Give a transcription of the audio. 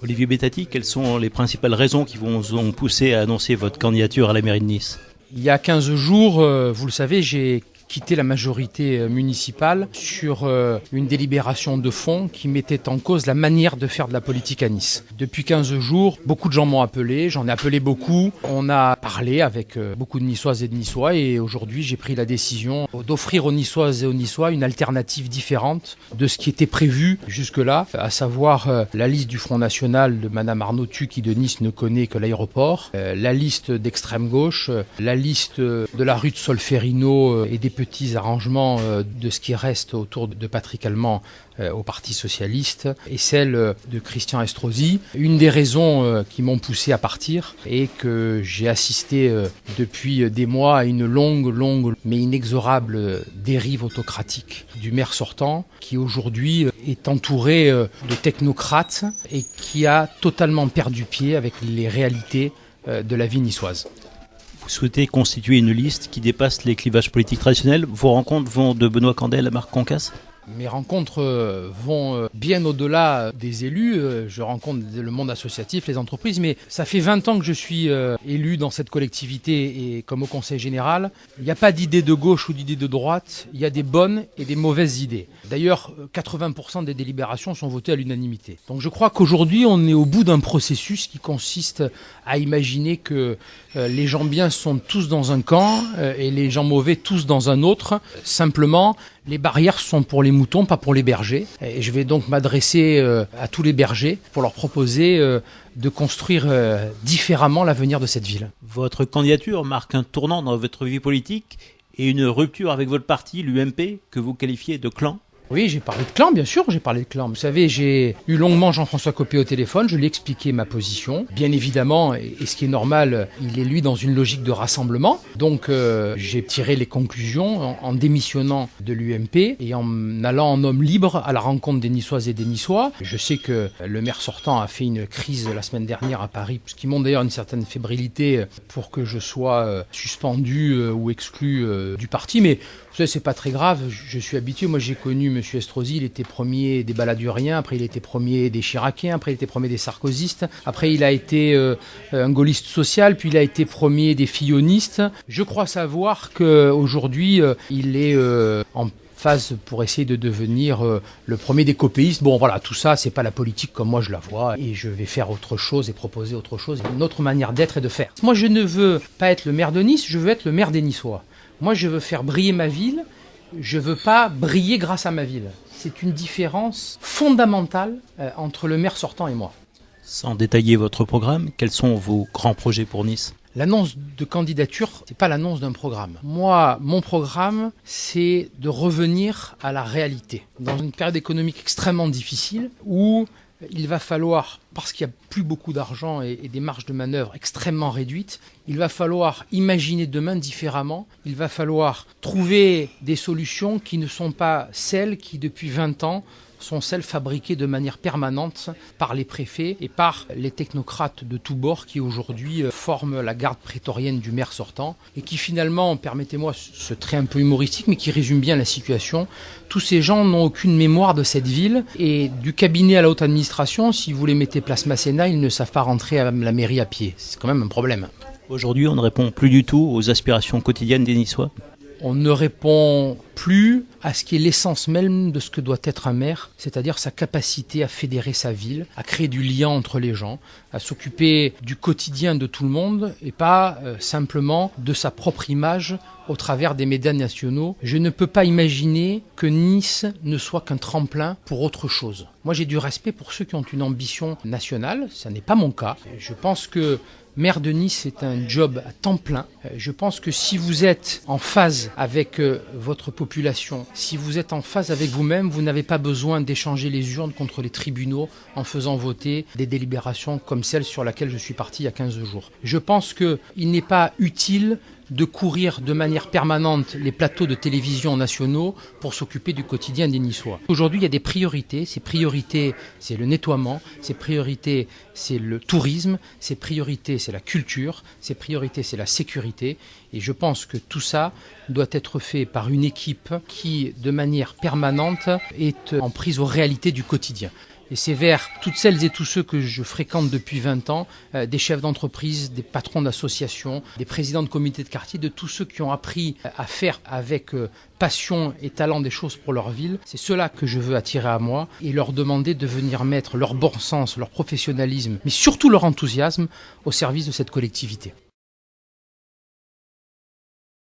Olivier Bettati, quelles sont les principales raisons qui vous ont poussé à annoncer votre candidature à la mairie de Nice ? Il y a 15 jours, vous le savez, j'ai quitté la majorité municipale sur une délibération de fond qui mettait en cause la manière de faire de la politique à Nice. Depuis 15 jours, beaucoup de gens m'ont appelé, j'en ai appelé beaucoup. On a parlé avec beaucoup de Niçoises et de Niçois et aujourd'hui j'ai pris la décision d'offrir aux Niçoises et aux Niçois une alternative différente de ce qui était prévu jusque-là, à savoir la liste du Front National de Madame Arnautu qui de Nice ne connaît que l'aéroport, la liste d'extrême gauche, la liste de la rue de Solferino et des petits arrangements de ce qui reste autour de Patrick Allemand au Parti Socialiste et celle de Christian Estrosi. Une des raisons qui m'ont poussé à partir est que j'ai assisté depuis des mois à une longue mais inexorable dérive autocratique du maire sortant qui aujourd'hui est entouré de technocrates et qui a totalement perdu pied avec les réalités de la vie niçoise. Vous souhaitez constituer une liste qui dépasse les clivages politiques traditionnels. Vos rencontres vont de Benoît Candel à Marc Concasse ? Mes rencontres vont bien au-delà des élus. Je rencontre le monde associatif, les entreprises, mais ça fait 20 ans que je suis élu dans cette collectivité et comme au conseil général. Il n'y a pas d'idée de gauche ou d'idée de droite, il y a des bonnes et des mauvaises idées. D'ailleurs, 80% des délibérations sont votées à l'unanimité. Donc je crois qu'aujourd'hui, on est au bout d'un processus qui consiste à imaginer que les gens bien sont tous dans un camp et les gens mauvais tous dans un autre. Simplement, les barrières sont pour les moutons, pas pour les bergers. Et je vais donc m'adresser à tous les bergers pour leur proposer de construire différemment l'avenir de cette ville. Votre candidature marque un tournant dans votre vie politique et une rupture avec votre parti, l'UMP, que vous qualifiez de clan. Oui, j'ai parlé de clan, bien sûr, j'ai parlé de clan. Vous savez, j'ai eu longuement Jean-François Copé au téléphone, je lui ai expliqué ma position. Bien évidemment, et ce qui est normal, il est lui dans une logique de rassemblement. Donc j'ai tiré les conclusions en démissionnant de l'UMP et en allant en homme libre à la rencontre des Niçoises et des Niçois. Je sais que le maire sortant a fait une crise la semaine dernière à Paris, ce qui montre d'ailleurs une certaine fébrilité pour que je sois suspendu ou exclu du parti. Mais vous savez, c'est pas très grave, je suis habitué. Moi, j'ai connu M. Estrosi, il était premier des baladuriens, après il était premier des chiraciens, après il était premier des sarkozystes, après il a été un gaulliste social, puis il a été premier des fillonistes. Je crois savoir qu'aujourd'hui, il est en phase pour essayer de devenir le premier des copéistes. Bon, voilà, tout ça, c'est pas la politique comme moi je la vois, et je vais faire autre chose et proposer autre chose, une autre manière d'être et de faire. Moi, je ne veux pas être le maire de Nice, je veux être le maire des Niçois. Moi, je veux faire briller ma ville, je veux pas briller grâce à ma ville. C'est une différence fondamentale entre le maire sortant et moi. Sans détailler votre programme, quels sont vos grands projets pour Nice ? L'annonce de candidature, c'est pas l'annonce d'un programme. Moi, mon programme, c'est de revenir à la réalité. Dans une période économique extrêmement difficile où il va falloir, parce qu'il n'y a plus beaucoup d'argent et des marges de manœuvre extrêmement réduites, il va falloir imaginer demain différemment. Il va falloir trouver des solutions qui ne sont pas celles qui, depuis 20 ans, sont celles fabriquées de manière permanente par les préfets et par les technocrates de tous bords qui aujourd'hui forment la garde prétorienne du maire sortant et qui finalement, permettez-moi ce trait un peu humoristique, mais qui résume bien la situation. Tous ces gens n'ont aucune mémoire de cette ville et du cabinet à la haute administration, si vous les mettez place Masséna, ils ne savent pas rentrer à la mairie à pied. C'est quand même un problème. Aujourd'hui, on ne répond plus du tout aux aspirations quotidiennes des Niçois. On ne répond plus à ce qui est l'essence même de ce que doit être un maire, c'est-à-dire sa capacité à fédérer sa ville, à créer du lien entre les gens, à s'occuper du quotidien de tout le monde et pas simplement de sa propre image au travers des médias nationaux. Je ne peux pas imaginer que Nice ne soit qu'un tremplin pour autre chose. Moi, j'ai du respect pour ceux qui ont une ambition nationale, ça n'est pas mon cas. Je pense que maire de Nice, c'est un job à temps plein. Je pense que si vous êtes en phase avec votre population, si vous êtes en phase avec vous-même, vous n'avez pas besoin d'échanger les urnes contre les tribunaux en faisant voter des délibérations comme celle sur laquelle je suis parti il y a 15 jours. Je pense qu'il n'est pas utile de courir de manière permanente les plateaux de télévision nationaux pour s'occuper du quotidien des Niçois. Aujourd'hui, il y a des priorités. Ces priorités, c'est le nettoiement. Ces priorités, c'est le tourisme. Ces priorités, c'est la culture. Ces priorités, c'est la sécurité. Et je pense que tout ça doit être fait par une équipe qui, de manière permanente, est en prise aux réalités du quotidien. Et c'est vers toutes celles et tous ceux que je fréquente depuis 20 ans, des chefs d'entreprise, des patrons d'associations, des présidents de comités de quartier, de tous ceux qui ont appris à faire avec passion et talent des choses pour leur ville. C'est ceux-là que je veux attirer à moi et leur demander de venir mettre leur bon sens, leur professionnalisme, mais surtout leur enthousiasme au service de cette collectivité.